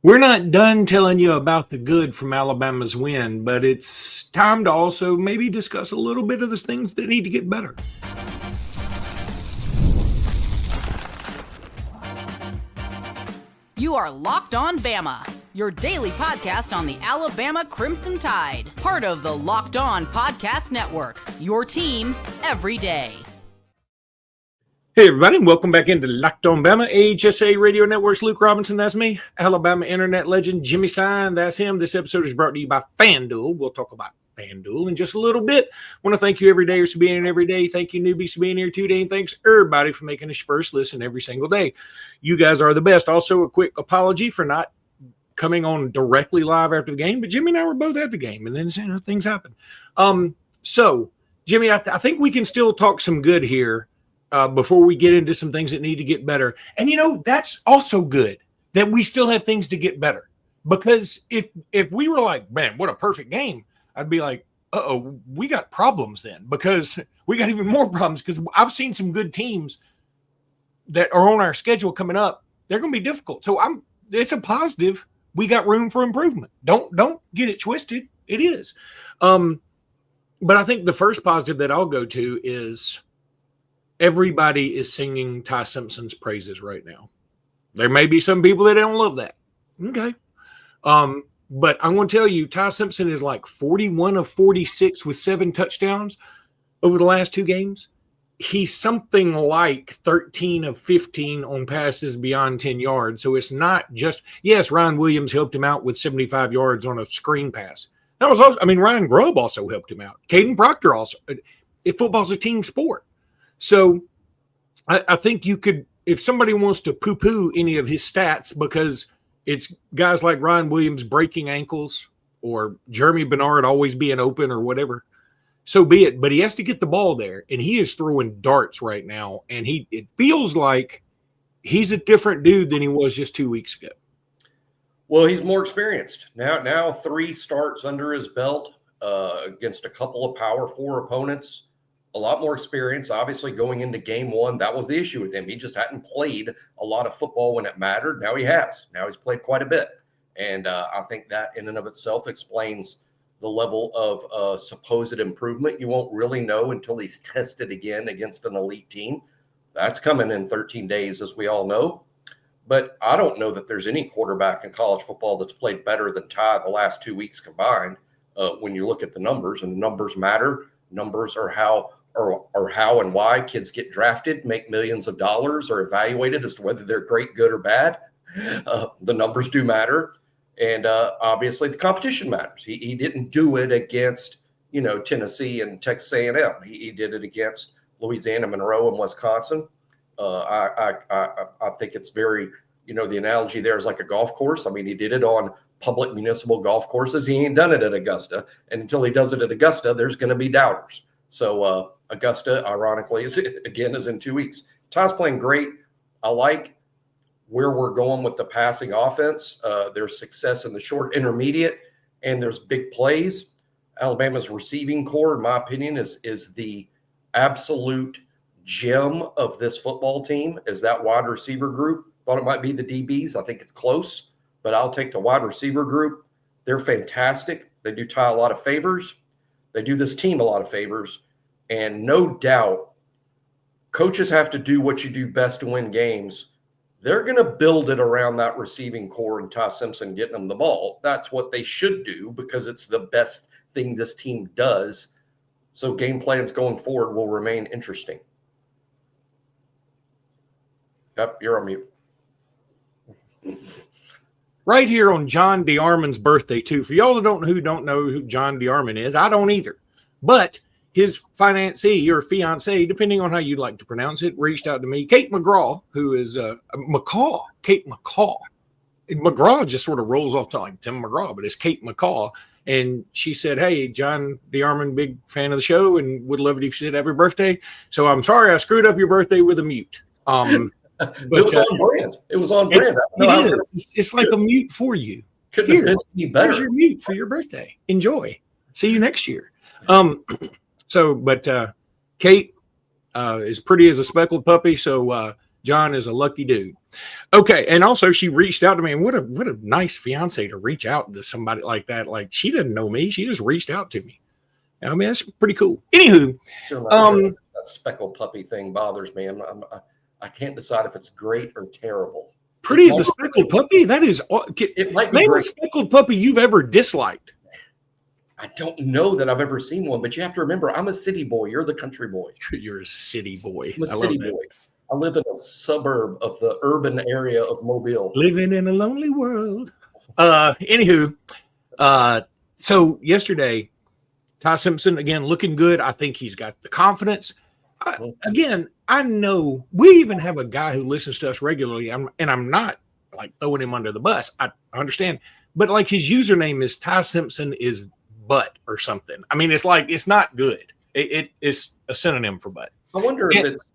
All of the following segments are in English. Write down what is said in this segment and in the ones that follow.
We're not done telling you about the good from Alabama's win, but it's time to also maybe discuss a little bit of the things that need to get better. You are Locked On Bama, your daily podcast on the Alabama Crimson Tide, part of the Locked On Podcast Network, your team every day. Hey, everybody, and welcome back into Locked On Bama, AHSA Radio Network's Luke Robinson, that's me. Alabama internet legend Jimmy Stein, that's him. This episode is brought to you by FanDuel. We'll talk about FanDuel in just a little bit. I want to thank you everydayers for being here every day. Thank you newbies for being here today, and thanks everybody for making us your first listen every single day. You guys are the best. Also, a quick apology for not coming on directly live after the game, but Jimmy and I were both at the game, and then things happen. So, Jimmy, I think we can still talk some good here. Before we get into some things that need to get better. And, that's also good that we still have things to get better. Because if we were like, man, what a perfect game, I'd be like, uh-oh, we got problems then. Because we got even more problems because I've seen some good teams that are on our schedule coming up. They're going to be difficult. So it's a positive. We got room for improvement. Don't get it twisted. It is. But I think the first positive that I'll go to is everybody is singing Ty Simpson's praises right now. There may be some people that don't love that. Okay. But I'm going to tell you, Ty Simpson is like 41 of 46 with 7 touchdowns over the last 2 games. He's something like 13 of 15 on passes beyond 10 yards. So it's not just, yes, Ryan Williams helped him out with 75 yards on a screen pass. That was also, Ryan Grubb also helped him out. Kaden Proctor also. Football's a team sport. So I think you could, if somebody wants to poo-poo any of his stats because it's guys like Ryan Williams breaking ankles or Jeremy Bernard always being open or whatever, so be it. But he has to get the ball there, and he is throwing darts right now, and it feels like he's a different dude than he was just 2 weeks ago. Well, he's more experienced. Now 3 starts under his belt against a couple of Power 4 opponents. A lot more experience, obviously, going into game 1. That was the issue with him. He just hadn't played a lot of football when it mattered. Now he has. Now he's played quite a bit. And I think that in and of itself explains the level of supposed improvement. You won't really know until he's tested again against an elite team. That's coming in 13 days, as we all know. But I don't know that there's any quarterback in college football that's played better than Ty the last 2 weeks combined when you look at the numbers. And the numbers matter. Numbers are how and why kids get drafted, make millions of dollars, or evaluated as to whether they're great, good, or bad. The numbers do matter. And obviously the competition matters. He didn't do it against, Tennessee and Texas A&M. He did it against Louisiana, Monroe, and Wisconsin. I think it's very, the analogy there is like a golf course. He did it on public municipal golf courses. He ain't done it at Augusta. And until he does it at Augusta, there's going to be doubters. So Augusta, ironically, is in 2 weeks. Ty's playing great. I like where we're going with the passing offense. There's success in the short intermediate, and there's big plays. Alabama's receiving core, in my opinion, is the absolute gem of this football team, is that wide receiver group. Thought it might be the DBs. I think it's close, but I'll take the wide receiver group. They're fantastic. They do Ty a lot of favors. They do this team a lot of favors, and no doubt coaches have to do what you do best to win games. They're going to build it around that receiving core and Ty Simpson getting them the ball. That's what they should do because it's the best thing this team does. So game plans going forward will remain interesting. Yep, you're on mute. Right here on John DeArmond's birthday, too. For y'all that don't know who John DeArmond is, I don't either. But his financee or fiancée, depending on how you'd like to pronounce it, reached out to me. Kate McGraw, who is Kate McCaw. And McGraw just sort of rolls off to like Tim McGraw, but it's Kate McCaw. And she said, hey, John DeArmond, big fan of the show, and would love it if you said happy birthday. So I'm sorry I screwed up your birthday with a mute. But, it was on brand. It was on brand. It's like a mute for you. Couldn't have been any better. Here's your mute for your birthday. Enjoy. See you next year. Kate is pretty as a speckled puppy. So John is a lucky dude. Okay, and also she reached out to me, and what a nice fiance to reach out to somebody like that. Like, she didn't know me, she just reached out to me. I mean, that's pretty cool. Anywho, that speckled puppy thing bothers me. I can't decide if it's great or terrible. Pretty as a speckled puppy? That is, it might be name great. a speckled puppy you've ever disliked. I don't know that I've ever seen one, but you have to remember, I'm a city boy. You're the country boy. You're a city boy. I'm a city boy. I live in a suburb of the urban area of Mobile. Living in a lonely world. Anywho, so yesterday, Ty Simpson, again, looking good. I think he's got the confidence. Again, I know we even have a guy who listens to us regularly, and I'm not like throwing him under the bus. I understand. But like his username is Ty Simpson is butt or something. I mean, it's like, it's not good. It's a synonym for butt. I wonder if it's,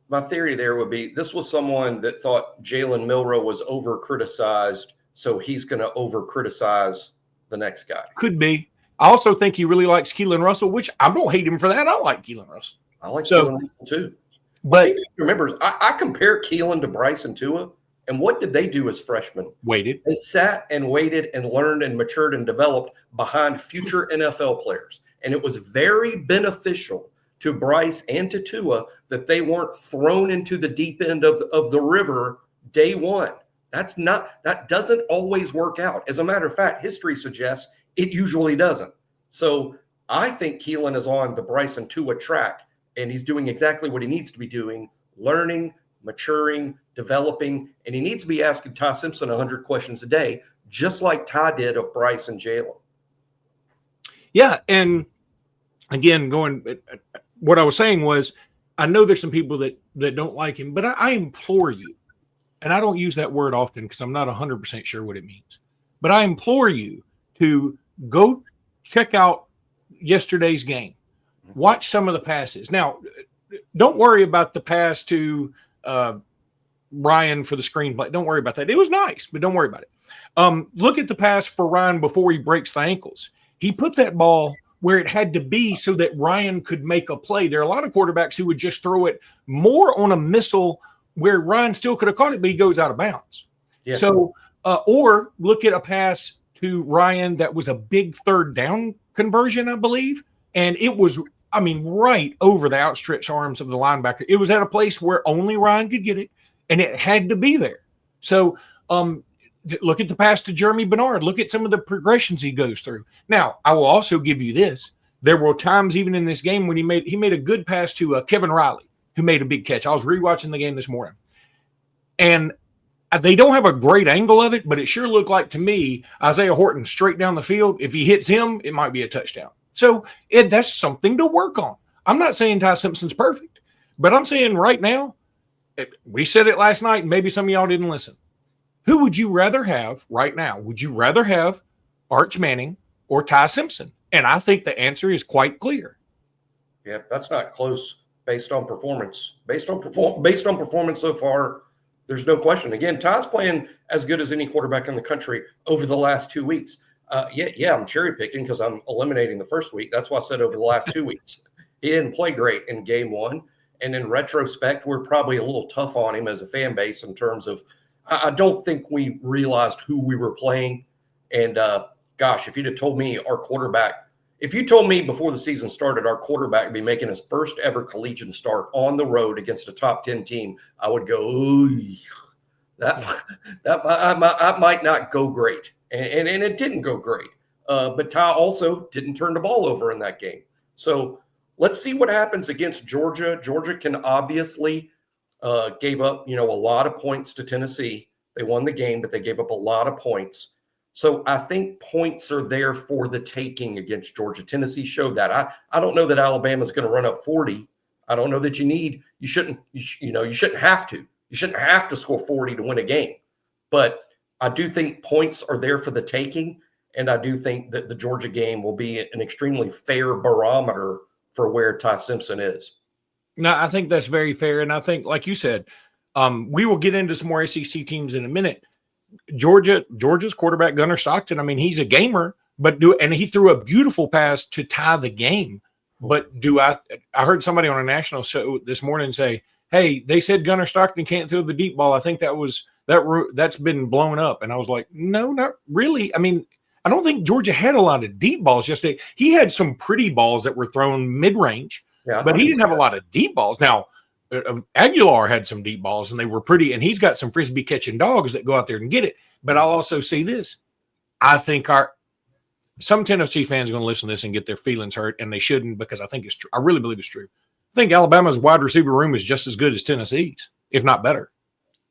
my theory there would be, this was someone that thought Jalen Milroe was over criticized, so he's going to over criticize the next guy. Could be. I also think he really likes Keelan Russell, which I don't hate him for that. I like Keelan Russell. I like Keelan Russell too. But remember, I compare Keelan to Bryce and Tua, and what did they do as freshmen? Waited. They sat and waited and learned and matured and developed behind future NFL players. And it was very beneficial to Bryce and to Tua that they weren't thrown into the deep end of the river day one. That doesn't always work out. As a matter of fact, history suggests it usually doesn't. So I think Keelan is on the Bryce and Tua track, and he's doing exactly what he needs to be doing, learning, maturing, developing, and he needs to be asking Ty Simpson 100 questions a day, just like Ty did of Bryce and Jalen. Yeah, and again, what I was saying was, I know there's some people that don't like him, but I implore you, and I don't use that word often because I'm not 100% sure what it means, but I implore you to go check out yesterday's game. Watch some of the passes. Now, don't worry about the pass to Ryan for the screenplay. Don't worry about that. It was nice, but don't worry about it. Look at the pass for Ryan before he breaks the ankles. He put that ball where it had to be so that Ryan could make a play. There are a lot of quarterbacks who would just throw it more on a missile where Ryan still could have caught it, but he goes out of bounds. Yeah. So, or look at a pass to Ryan that was a big third down conversion, I believe. And it was, right over the outstretched arms of the linebacker. It was at a place where only Ryan could get it, and it had to be there. So, look at the pass to Jeremy Bernard. Look at some of the progressions he goes through. Now, I will also give you this. There were times even in this game when he made a good pass to Kevin Riley, who made a big catch. I was rewatching the game this morning. And they don't have a great angle of it, but it sure looked like to me, Isaiah Horton straight down the field. If he hits him, it might be a touchdown. So that's something to work on. I'm not saying Ty Simpson's perfect, but I'm saying right now, we said it last night, and maybe some of y'all didn't listen. Who would you rather have right now? Would you rather have Arch Manning or Ty Simpson? And I think the answer is quite clear. Yeah, that's not close based on performance. Based on performance so far, there's no question. Again, Ty's playing as good as any quarterback in the country over the last 2 weeks. I'm cherry picking because I'm eliminating the first week. That's why I said over the last 2 weeks. He didn't play great in game one. And in retrospect, we're probably a little tough on him as a fan base in terms of, I don't think we realized who we were playing. And if you'd have told me if you told me before the season started, our quarterback would be making his first ever collegiate start on the road against a top 10 team, I would go, ooh, that might not go great. And it didn't go great. But Ty also didn't turn the ball over in that game. So let's see what happens against Georgia. Georgia can obviously gave up, a lot of points to Tennessee. They won the game, but they gave up a lot of points. So I think points are there for the taking against Georgia. Tennessee showed that. I don't know that Alabama's going to run up 40. I don't know that you shouldn't have to. You shouldn't have to score 40 to win a game. But I do think points are there for the taking, and I do think that the Georgia game will be an extremely fair barometer for where Ty Simpson is. No, I think that's very fair. And I think, like you said, we will get into some more SEC teams in a minute. Georgia's quarterback, Gunnar Stockton, he's a gamer, and he threw a beautiful pass to tie the game. But I heard somebody on a national show this morning say, hey, they said Gunnar Stockton can't throw the deep ball. I think that's been blown up. And I was like, no, not really. I mean, I don't think Georgia had a lot of deep balls yesterday. He had some pretty balls that were thrown mid-range, but he didn't have a lot of deep balls. Now, Aguilar had some deep balls, and they were pretty, and he's got some frisbee catching dogs that go out there and get it. But I'll also say this. I think some Tennessee fans are going to listen to this and get their feelings hurt, and they shouldn't, because I think it's true. I really believe it's true. I think Alabama's wide receiver room is just as good as Tennessee's, if not better.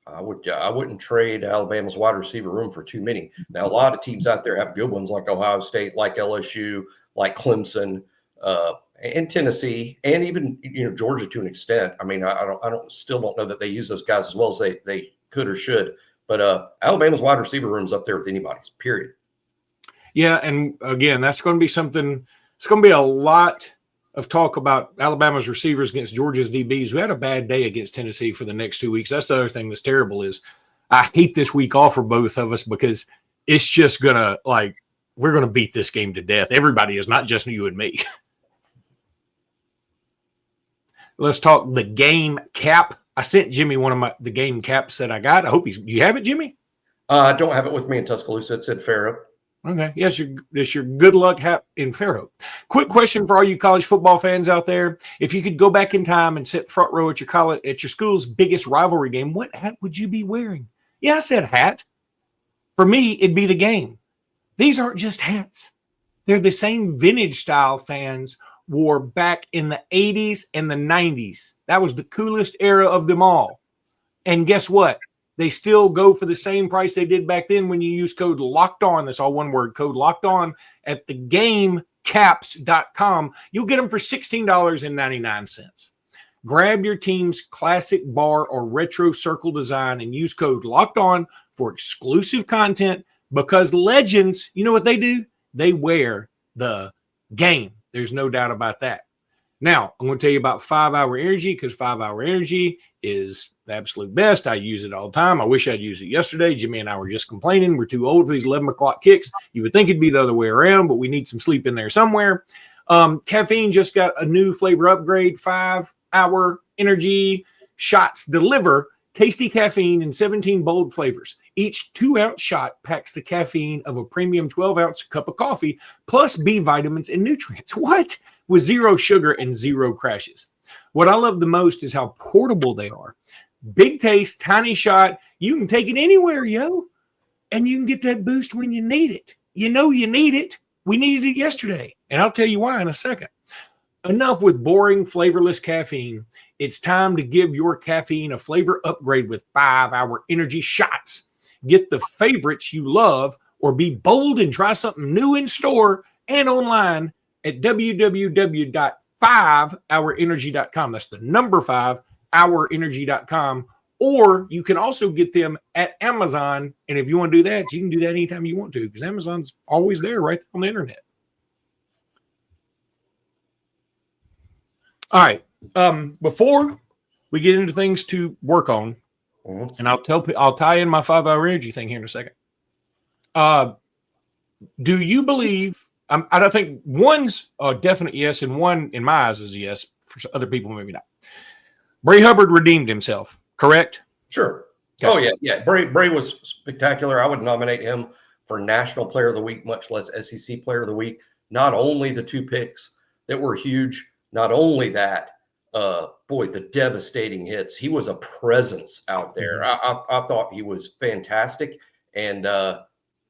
I wouldn't trade Alabama's wide receiver room for too many. Now, a lot of teams out there have good ones, like Ohio State, like LSU, like Clemson, and Tennessee, and even Georgia to an extent. I mean, I still don't know that they use those guys as well as they could or should. But Alabama's wide receiver room is up there with anybody's. Period. Yeah, and again, that's going to be something. It's going to be a lot of talk about Alabama's receivers against Georgia's DBs. We had a bad day against Tennessee for the next 2 weeks. That's the other thing that's terrible is I hate this week off for both of us because it's just going to, we're going to beat this game to death. Everybody is, not just you and me. Let's talk the game cap. I sent Jimmy one of the game caps that I got. I hope do you have it, Jimmy? I don't have it with me in Tuscaloosa. It said Pharaoh. Okay. Yes, it's your good luck hat in Fairhope. Quick question for all you college football fans out there. If you could go back in time and sit front row at your school's biggest rivalry game, what hat would you be wearing? Yeah, I said hat. For me, it'd be the game. These aren't just hats. They're the same vintage style fans wore back in the 80s and the 90s. That was the coolest era of them all. And guess what? They still go for the same price they did back then when you use code LOCKEDON. That's all one word, code LOCKEDON at thegamecaps.com. You'll get them for $16.99. Grab your team's classic bar or retro circle design and use code LOCKEDON for exclusive content because legends, you know what they do? They wear the game. There's no doubt about that. Now, I'm going to tell you about 5-Hour Energy because 5-Hour Energy is the absolute best. I use it all the time. I wish I'd used it yesterday. Jimmy and I were just complaining. We're too old for these 11 o'clock kicks. You would think it'd be the other way around, but we need some sleep in there somewhere. Caffeine just got a new flavor upgrade. 5-Hour Energy shots deliver tasty caffeine in 17 bold flavors. Each 2-ounce shot packs the caffeine of a premium 12-ounce cup of coffee, plus B vitamins and nutrients. What? With zero sugar and zero crashes. What I love the most is how portable they are. Big taste, tiny shot. You can take it anywhere, yo. And you can get that boost when you need it. You know you need it. We needed it yesterday. And I'll tell you why in a second. Enough with boring, flavorless caffeine. It's time to give your caffeine a flavor upgrade with 5-Hour Energy shots. Get the favorites you love or be bold and try something new in store and online at www.5hourenergy.com. That's the number 5hourenergy.com. Or you can also get them at Amazon. And if you want to do that, you can do that anytime you want to because Amazon's always there right on the internet. All right. Before we get into things to work on, and I'll tie in my 5-Hour Energy thing here in a second. Do you believe? I don't think one's a definite yes, and one in my eyes is a yes. For other people, maybe not. Bray Hubbard redeemed himself. Correct? Sure. Okay. Oh yeah. Bray was spectacular. I would nominate him for National Player of the Week, much less SEC Player of the Week. Not only the 2 picks that were huge. Not only that. The devastating hits. He was a presence out there. I thought he was fantastic, and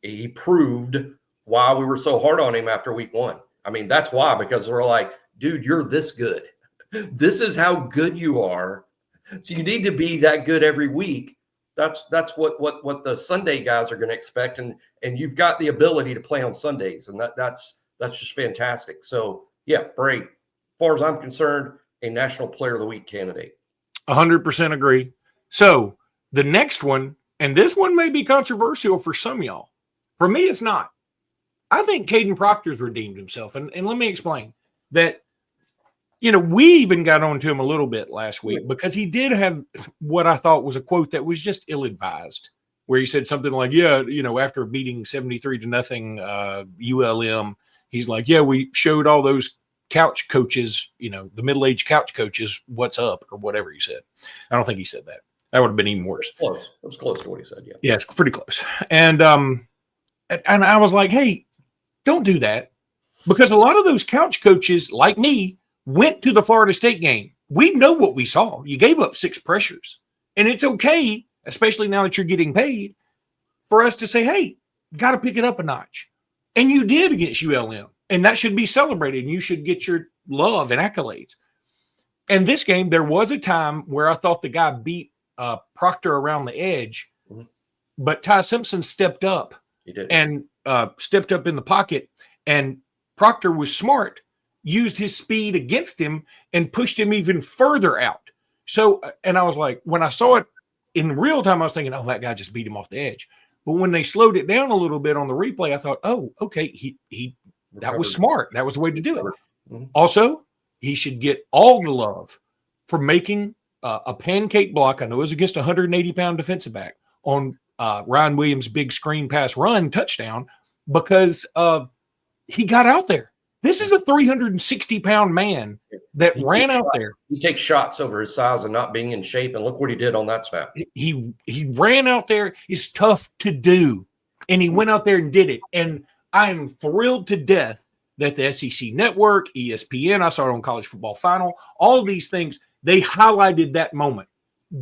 he proved why we were so hard on him after week 1. I mean, that's why, because we're like, dude, you're this good. This is how good you are. So you need to be that good every week. That's what the Sunday guys are going to expect, and you've got the ability to play on Sundays, and that's just fantastic. So yeah, Bray, as far as I'm concerned, a National Player of the Week candidate. 100% agree. So the next one, and this one may be controversial for some of y'all. For me, it's not. I think Kaden Proctor's redeemed himself. And let me explain that, we even got on to him a little bit last week because he did have what I thought was a quote that was just ill-advised, where he said something like, after beating 73-0 ULM, he's like, yeah, we showed all those couch coaches, the middle-aged couch coaches, what's up or whatever he said. I don't think he said that. That would have been even worse. Close. It was close to what he said. Yeah. Yeah, it's pretty close. And I was like, hey, don't do that, because a lot of those couch coaches like me went to the Florida State game. We know what we saw. You gave up 6 pressures, and it's okay, especially now that you're getting paid, for us to say, hey, got to pick it up a notch. And you did against ULM, and that should be celebrated, and you should get your love and accolades. And this game, there was a time where I thought the guy beat Proctor around the edge, but Ty Simpson stepped up. He did. And stepped up in the pocket, and Proctor was smart, used his speed against him and pushed him even further out. So, and I was like, when I saw it in real time, I was thinking, oh, that guy just beat him off the edge. But when they slowed it down a little bit on the replay, I thought, oh, okay, that was smart. That was the way to do it. Also, he should get all the love for making a pancake block. I know it was against a 180-pound defensive back on Ryan Williams' big screen pass run touchdown, because he got out there. This is a 360-pound man that ran out there. He takes shots over his size and not being in shape, and look what he did on that snap. He ran out there. It's tough to do, and he went out there and did it. And I am thrilled to death that the SEC Network, ESPN, I saw it on College Football Final, all of these things, they highlighted that moment.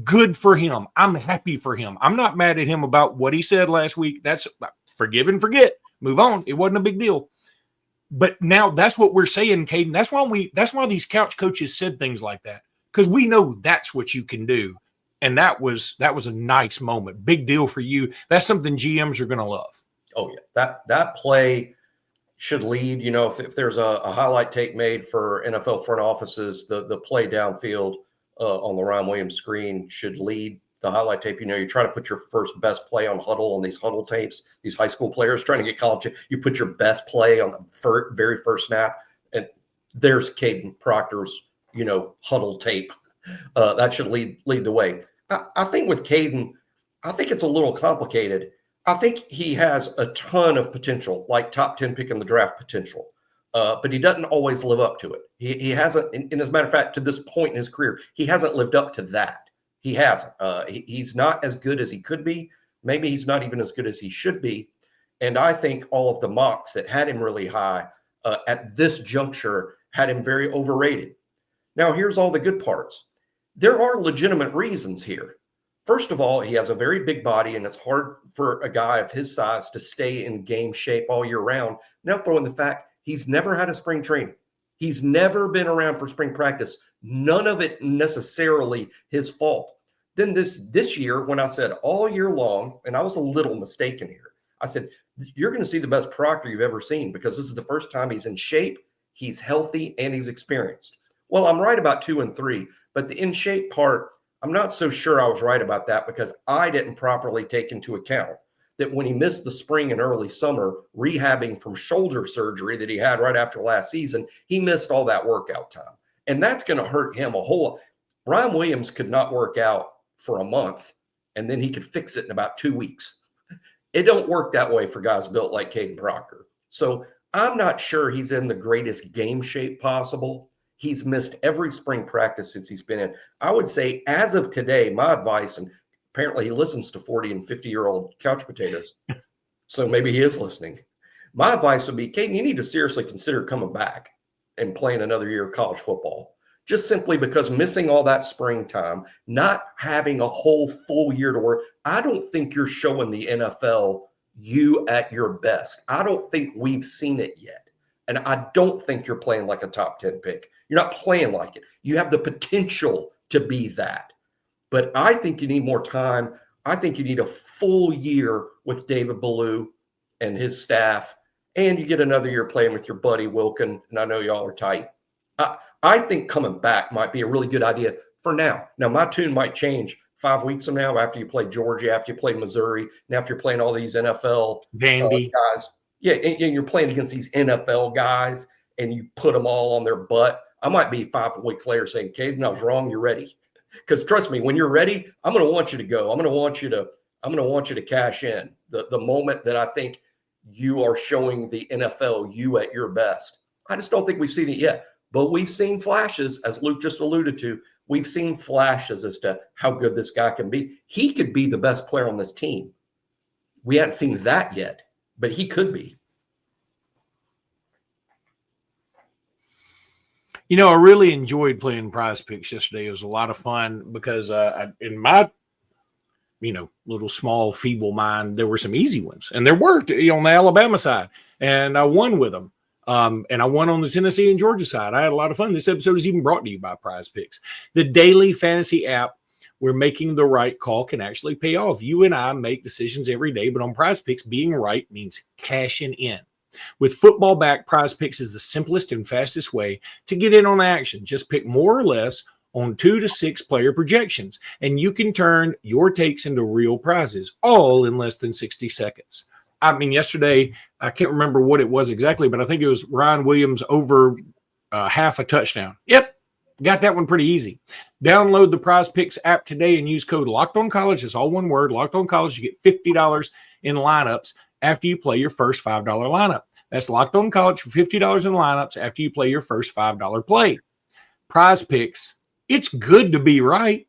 Good for him. I'm happy for him. I'm not mad at him about what he said last week. That's forgive and forget. Move on. It wasn't a big deal. But now that's what we're saying, Kaden. That's why these couch coaches said things like that, because we know that's what you can do. And that was a nice moment. Big deal for you. That's something GMs are going to love. Oh yeah. That play should lead, if there's a highlight tape made for NFL front offices, the play downfield on the Ryan Williams screen should lead the highlight tape. You try to put your first best play on huddle on these huddle tapes, these high school players trying to get college. You put your best play on the very first snap, and there's Kaden Proctor's, huddle tape. That should lead the way. I think with Kaden, I think it's a little complicated. I think he has a ton of potential, like top 10 pick in the draft potential. But he doesn't always live up to it. He hasn't, and as a matter of fact, to this point in his career, he hasn't lived up to that. He hasn't. He's not as good as he could be. Maybe he's not even as good as he should be. And I think all of the mocks that had him really high at this juncture had him very overrated. Now, here's all the good parts. There are legitimate reasons here. First of all, he has a very big body, and it's hard for a guy of his size to stay in game shape all year round. Now, throw in the fact he's never had a spring training. He's never been around for spring practice. None of it necessarily his fault. Then this year, when I said all year long, and I was a little mistaken here, I said, you're going to see the best Proctor you've ever seen, because this is the first time he's in shape, he's healthy, and he's experienced. Well, I'm right about 2 and 3, but the in shape part, I'm not so sure I was right about that, because I didn't properly take into account that when he missed the spring and early summer rehabbing from shoulder surgery that he had right after last season, he missed all that workout time. And that's going to hurt him a whole lot. Ryan Williams could not work out for a month, and then he could fix it in about 2 weeks. It don't work that way for guys built like Kaden Proctor. So I'm not sure he's in the greatest game shape possible. He's missed every spring practice since he's been in. I would say, as of today, my advice, and apparently he listens to 40 and 50-year-old couch potatoes, so maybe he is listening. My advice would be, Kaden, you need to seriously consider coming back and playing another year of college football, just simply because missing all that springtime, not having a whole full year to work, I don't think you're showing the NFL you at your best. I don't think we've seen it yet. And I don't think you're playing like a top 10 pick. You're not playing like it. You have the potential to be that. But I think you need more time. I think you need a full year with David Ballou and his staff, and you get another year playing with your buddy Wilkin, and I know y'all are tight. I think coming back might be a really good idea for now. Now, my tune might change 5 weeks from now after you play Georgia, after you play Missouri, and after you're playing all these NFL guys. Yeah, and you're playing against these NFL guys, and you put them all on their butt. I might be 5 weeks later saying, Kaden, I was wrong. You're ready. Because trust me, when you're ready, I'm going to want you to go. I'm going to want you to cash in the moment that I think you are showing the NFL you at your best. I just don't think we've seen it yet. But we've seen flashes, as Luke just alluded to. We've seen flashes as to how good this guy can be. He could be the best player on this team. We haven't seen that yet, but he could be. You know, I really enjoyed playing Prize Picks yesterday. It was a lot of fun because in my, little small, feeble mind, there were some easy ones. And there were, on the Alabama side. And I won with them. And I won on the Tennessee and Georgia side. I had a lot of fun. This episode is even brought to you by Prize Picks. The daily fantasy app where making the right call can actually pay off. You and I make decisions every day, but on Prize Picks, being right means cashing in. With football back, Prize Picks is the simplest and fastest way to get in on the action. Just pick more or less on 2 to 6 player projections, and you can turn your takes into real prizes, all in less than 60 seconds. I mean, yesterday, I can't remember what it was exactly, but I think it was Ryan Williams over half a touchdown. Yep, got that one pretty easy. Download the Prize Picks app today and use code LOCKEDONCollege. It's all one word, LOCKEDONCollege. You get $50 in lineups after you play your first $5 lineup. That's Locked On College for $50 in lineups after you play your first $5 play. Prize Picks, it's good to be right.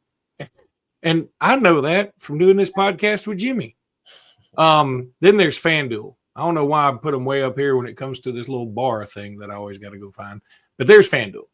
And I know that from doing this podcast with Jimmy. Then there's FanDuel. I don't know why I put them way up here when it comes to this little bar thing that I always got to go find. But there's FanDuel.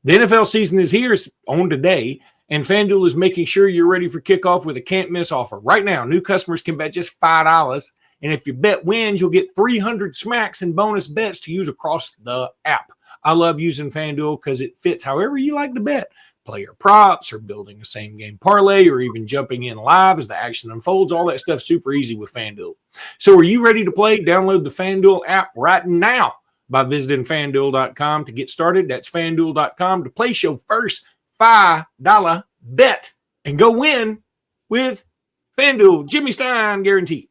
The NFL season is here, it's on today, and FanDuel is making sure you're ready for kickoff with a can't-miss offer. Right now, new customers can bet just $5, and if your bet wins, you'll get 300 smacks and bonus bets to use across the app. I love using FanDuel because it fits however you like to bet. Player props or building a same-game parlay or even jumping in live as the action unfolds. All that stuff super easy with FanDuel. So are you ready to play? Download the FanDuel app right now by visiting FanDuel.com to get started. That's FanDuel.com to place your first $5 bet and go win with FanDuel. Jimmy Stein guarantee.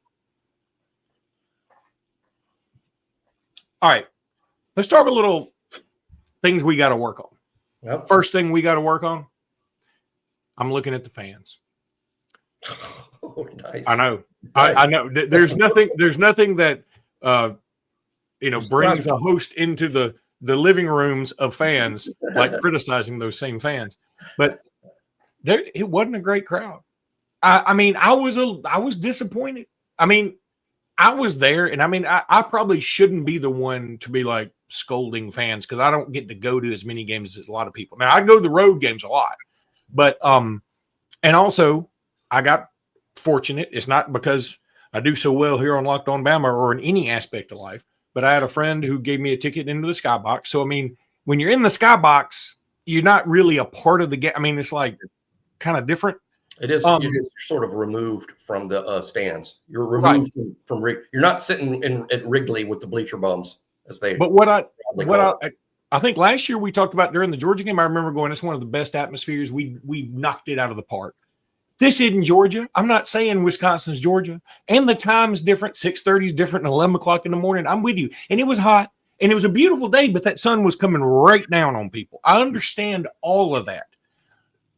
All right, let's talk a little things we got to work on. Yep. First thing we got to work on, I'm looking at the fans. Oh, nice. I know. Nice. I know. There's nothing that brings a host into the living rooms of fans like criticizing those same fans. But it wasn't a great crowd. I was disappointed. I mean, I was there, and I probably shouldn't be the one to be like scolding fans because I don't get to go to as many games as a lot of people. Now I go to the road games a lot, but and also I got fortunate. It's not because I do so well here on Locked On Bama or in any aspect of life, but I had a friend who gave me a ticket into the skybox. So I mean, when you're in the skybox, you're not really a part of the game. I mean, it's like kind of different. It is. You're sort of removed from the stands. You're removed from you're not sitting at Wrigley with the bleacher bums as they. But I think last year we talked about during the Georgia game. I remember going, it's one of the best atmospheres. We knocked it out of the park. This isn't Georgia. I'm not saying Wisconsin's Georgia, and the time is different. 6:30 is different than 11 o'clock in the morning. I'm with you, and it was hot, and it was a beautiful day, but that sun was coming right down on people. I understand all of that,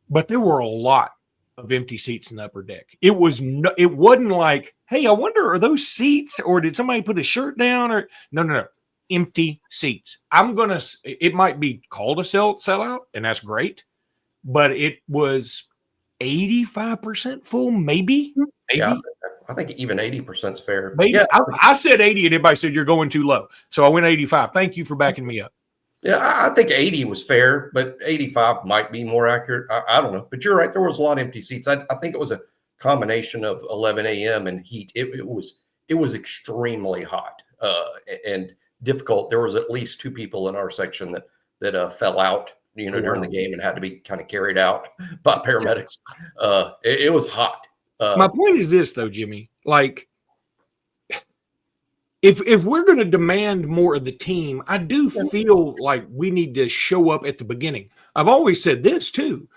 but there were a lot of empty seats in the upper deck. It wasn't like, hey, I wonder, are those seats or did somebody put a shirt down or no. Empty seats. It might be called a sellout, and that's great, but it was 85% full, maybe. Yeah, I think even 80% is fair. Maybe. Yeah. I said 80 and everybody said you're going too low. So I went 85. Thank you for backing me up. Yeah, I think 80 was fair, but 85 might be more accurate. I don't know. But you're right. There was a lot of empty seats. I think it was a combination of 11 a.m. and heat. It was extremely hot and difficult. There was at least 2 people in our section that fell out, during the game and had to be kind of carried out by paramedics. It was hot. My point is this, though, Jimmy. Like, if we're going to demand more of the team, I do feel like we need to show up at the beginning. I've always said this too.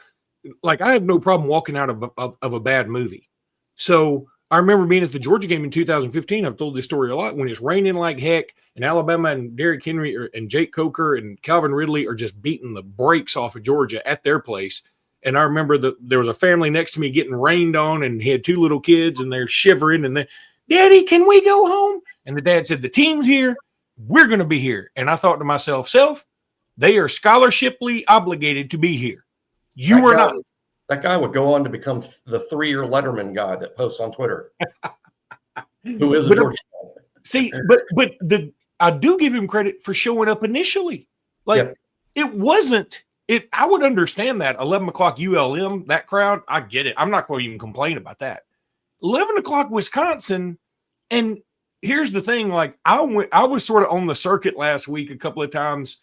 Like, I have no problem walking out of a bad movie. So I remember being at the Georgia game in 2015. I've told this story a lot. When it's raining like heck, and Alabama and Derrick Henry and Jake Coker and Calvin Ridley are just beating the brakes off of Georgia at their place. And I remember that there was a family next to me getting rained on, and he had 2 little kids, and they're shivering, and Daddy, can we go home? And the dad said, the team's here. We're going to be here. And I thought to myself, They are scholarshiply obligated to be here. You are not. That guy would go on to become the 3-year Letterman guy that posts on Twitter. Who is a Georgia fan. See, but I do give him credit for showing up initially. Like, it wasn't it. I would understand that 11 o'clock ULM, that crowd. I get it. I'm not going to even complain about that. 11 o'clock Wisconsin, and here's the thing. Like, I was sort of on the circuit last week a couple of times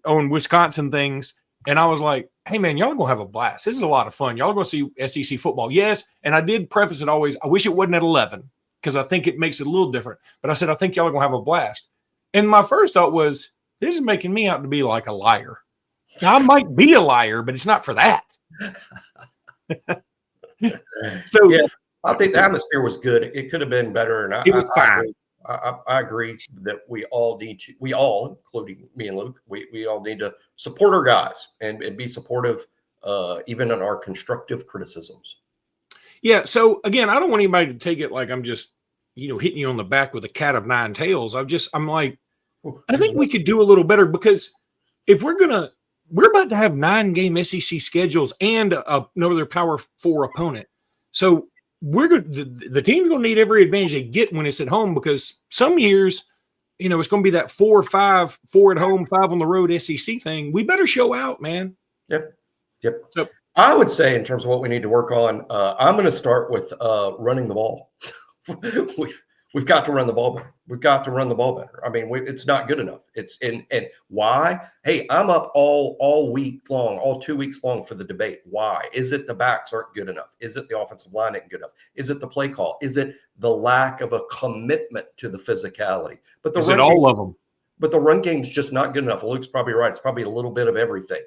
on Wisconsin things. And I was like, hey, man, y'all are going to have a blast. This is a lot of fun. Y'all are going to see SEC football. Yes, and I did preface it always. I wish it wasn't at 11 because I think it makes it a little different. But I said, I think y'all are going to have a blast. And my first thought was, this is making me out to be like a liar. Now, I might be a liar, but it's not for that. So yeah, I think the atmosphere was good. It could have been better. And it was fine. I agree that we all, including me and Luke, we all need to support our guys and be supportive, even in our constructive criticisms. Yeah. So again, I don't want anybody to take it like I'm just, hitting you on the back with a cat of 9 tails. I'm like, I think we could do a little better because if we're about to have 9-game SEC schedules and another Power 4 opponent. So the team's going to need every advantage they get when it's at home because some years, it's going to be that 4-5, 4 at home, 5 on the road SEC thing. We better show out, man. Yep. So I would say in terms of what we need to work on, I'm going to start with running the ball. We've got to run the ball better. We've got to run the ball better. I mean, it's not good enough. And why? Hey, I'm up all week long, all 2 weeks long for the debate. Why? Is it the backs aren't good enough? Is it the offensive line isn't good enough? Is it the play call? Is it the lack of a commitment to the physicality? Is it all of them? But the run game's just not good enough. Luke's probably right. It's probably a little bit of everything.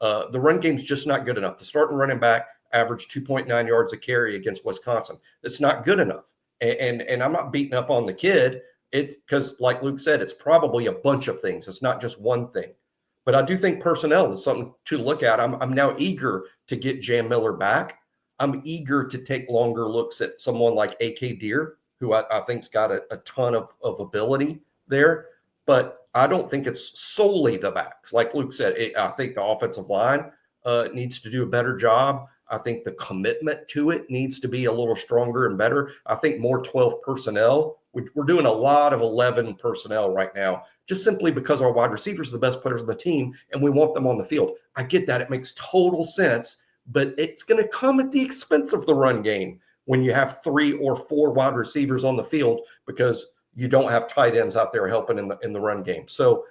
The run game's just not good enough. The starting running back averaged 2.9 yards a carry against Wisconsin. It's not good enough. And I'm not beating up on the kid. Because like Luke said, it's probably a bunch of things. It's not just one thing. But I do think personnel is something to look at. I'm now eager to get Jam Miller back. I'm eager to take longer looks at someone like A.K. Deere, who I think's got a ton of ability there. But I don't think it's solely the backs. Like Luke said, I think the offensive line needs to do a better job. I think the commitment to it needs to be a little stronger and better. I think more 12 personnel. We're doing a lot of 11 personnel right now, just simply because our wide receivers are the best players on the team and we want them on the field. I get that. It makes total sense, but it's going to come at the expense of the run game when you have 3 or 4 wide receivers on the field because you don't have tight ends out there helping in the run game. So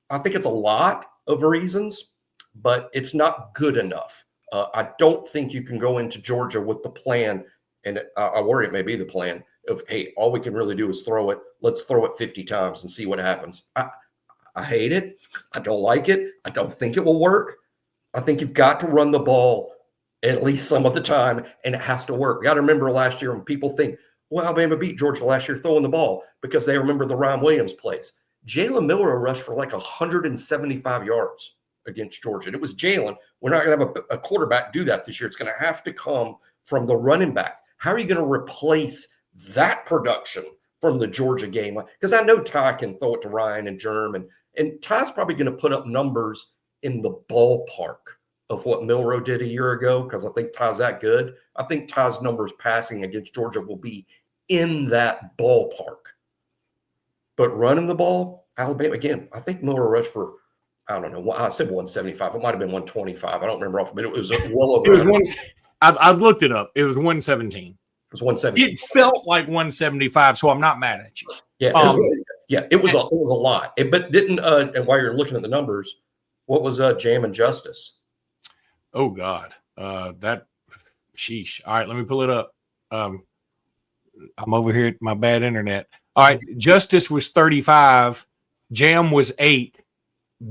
I think it's a lot of reasons, but it's not good enough. I don't think you can go into Georgia with the plan, and I worry it may be the plan of, hey, all we can really do is throw it. Let's throw it 50 times and see what happens. I hate it. I don't like it. I don't think it will work. I think you've got to run the ball at least some of the time, and it has to work. You got to remember last year when people think, well, Alabama beat Georgia last year throwing the ball because they remember the Ryan Williams plays. Jalen Miller rushed for like 175 yards against Georgia. And it was Jalen. We're not going to have a quarterback do that this year. It's going to have to come from the running backs. How are you going to replace that production from the Georgia game? Because I know Ty can throw it to Ryan and Germ, and Ty's probably going to put up numbers in the ballpark of what Milroe did a year ago because I think Ty's that good. I think Ty's numbers passing against Georgia will be in that ballpark. But running the ball, Alabama, again, I think Milroe rushed for, I don't know. I said 175. It might have been 125. I don't remember off, but it was well over. It was I looked it up. It was 117. It was 117. It felt like 175, so I'm not mad at you. Yeah, it was a lot. But didn't and while you're looking at the numbers, what was Jam and Justice? Oh God, that sheesh. All right, let me pull it up. I'm over here at my bad internet. All right, Justice was 35. Jam was 8.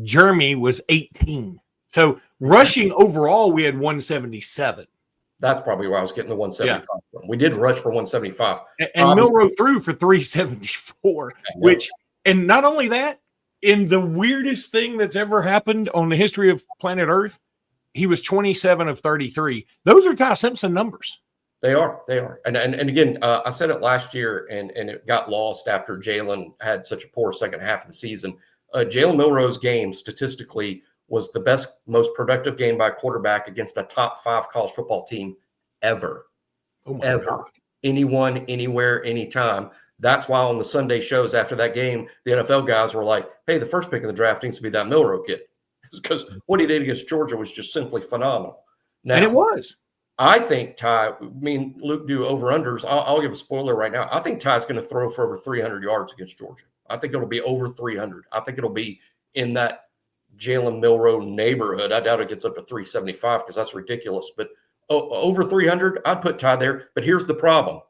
Jeremy was 18. So rushing overall, we had 177. That's probably where I was getting the 175 from. We did rush for 175. And Milroe threw for 374, and not only that, in the weirdest thing that's ever happened on the history of planet Earth, he was 27 of 33. Those are Ty Simpson numbers. They are. And again, I said it last year, and it got lost after Jalen had such a poor second half of the season. Jalen Milroe's game statistically was the best, most productive game by a quarterback against a top 5 college football team ever. Oh my ever. God. Anyone, anywhere, anytime. That's why on the Sunday shows after that game, the NFL guys were like, hey, the first pick in the draft needs to be that Milroe kid. Because what he did against Georgia was just simply phenomenal. Now, And it was. I think Ty, Luke do over-unders. I'll give a spoiler right now. I think Ty's going to throw for over 300 yards against Georgia. I think it'll be over 300. I think it'll be in that Jalen Milroe neighborhood. I doubt it gets up to 375 because that's ridiculous. But over 300, I'd put Ty there. But here's the problem.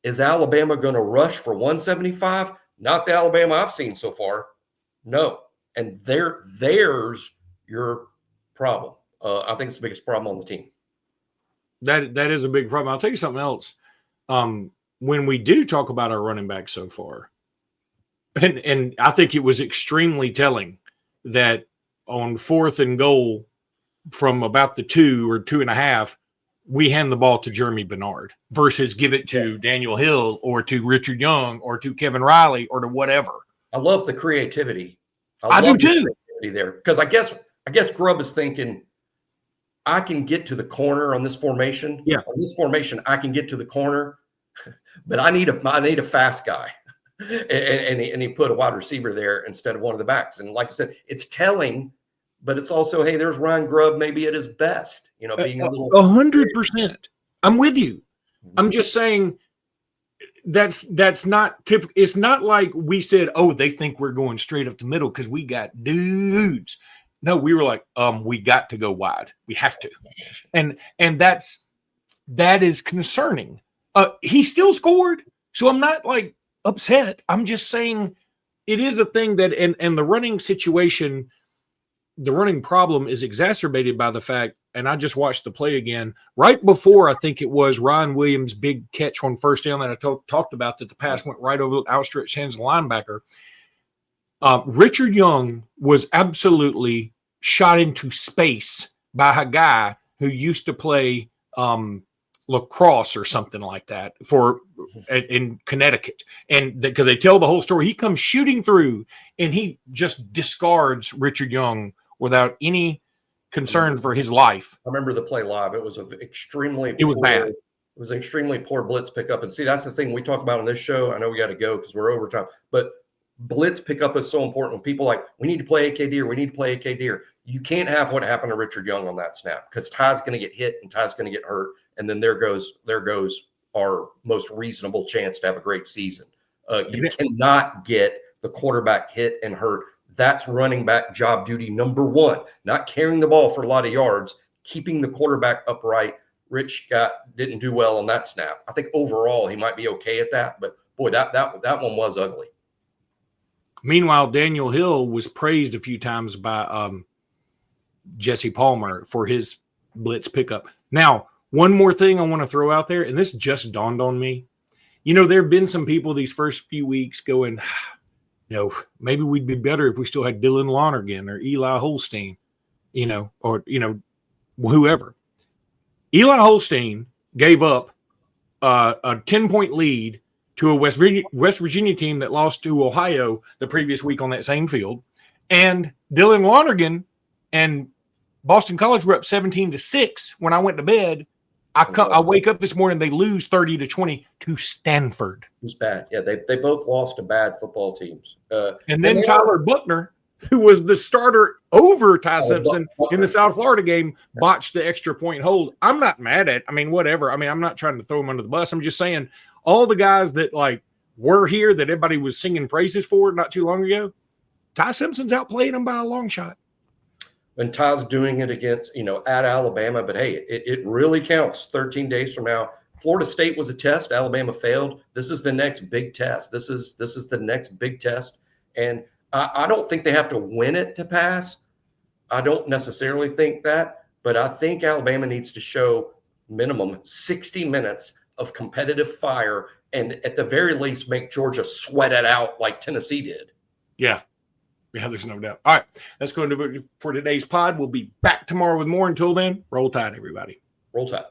Is Alabama going to rush for 175? Not the Alabama I've seen so far. No. And there's your problem. I think it's the biggest problem on the team. That is a big problem. I'll tell you something else. When we do talk about our running back so far, and I think it was extremely telling that on 4th and goal from about the 2 or 2.5, we hand the ball to Jeremy Bernard versus give it to Daniel Hill or to Richard Young or to Kevin Riley or to whatever. I love the creativity. I do too. There, because I guess Grubb is thinking, I can get to the corner on this formation. Yeah. On this formation, I can get to the corner, but I need a fast guy. And he put a wide receiver there instead of one of the backs. And like I said, it's telling, but it's also, hey, there's Ryan Grubb maybe at his best, being a little 100%. I'm with you. I'm just saying that's not typical. It's not like we said, oh, they think we're going straight up the middle because we got dudes. No, we were like, we got to go wide. We have to. And that is concerning. He still scored. So I'm not like upset. I'm just saying it is a thing that, and the running situation, the running problem is exacerbated by the fact, and I just watched the play again, right before I think it was Ryan Williams' big catch on first down that I talked about, that the pass went right over the outstretched hands of the linebacker. Richard Young was absolutely shot into space by a guy who used to play lacrosse or something like that in Connecticut. And because they tell the whole story, he comes shooting through and he just discards Richard Young without any concern for his life. I remember the play live. It was bad. It was an extremely poor blitz pickup. And see, that's the thing we talk about on this show. I know we got to go because we're overtime, but blitz pickup is so important. When people like, we need to play AKD or we need to play AKD, or you can't have what happened to Richard Young on that snap because Ty's going to get hit and Ty's going to get hurt. And then there goes our most reasonable chance to have a great season. You cannot get the quarterback hit and hurt. That's running back job duty number one, not carrying the ball for a lot of yards, keeping the quarterback upright. Rich didn't do well on that snap. I think overall he might be okay at that, but boy, that one was ugly. Meanwhile, Daniel Hill was praised a few times by Jesse Palmer for his blitz pickup. Now, one more thing I want to throw out there, and this just dawned on me. There have been some people these first few weeks going, maybe we'd be better if we still had Dylan Lonergan or Eli Holstein, or whoever. Eli Holstein gave up a 10-point lead to a West Virginia team that lost to Ohio the previous week on that same field. And Dylan Lonergan and Boston College were up 17-6 when I went to bed. I wake up this morning, they lose 30-20 to Stanford. It was bad. Yeah, they both lost to bad football teams. And then Tyler Buckner, who was the starter over Ty Simpson in the South Florida game, botched the extra point hold. I'm not mad at it. Whatever. I'm not trying to throw him under the bus. I'm just saying all the guys that were here that everybody was singing praises for not too long ago, Ty Simpson's outplayed them by a long shot. And Ty's doing it against, at Alabama. But, hey, it really counts 13 days from now. Florida State was a test. Alabama failed. This is the next big test. This is the next big test. And I don't think they have to win it to pass. I don't necessarily think that. But I think Alabama needs to show minimum 60 minutes of competitive fire and at the very least make Georgia sweat it out like Tennessee did. Yeah. Yeah, there's no doubt. All right, that's going to do it for today's pod. We'll be back tomorrow with more. Until then, roll tide, everybody. Roll tide.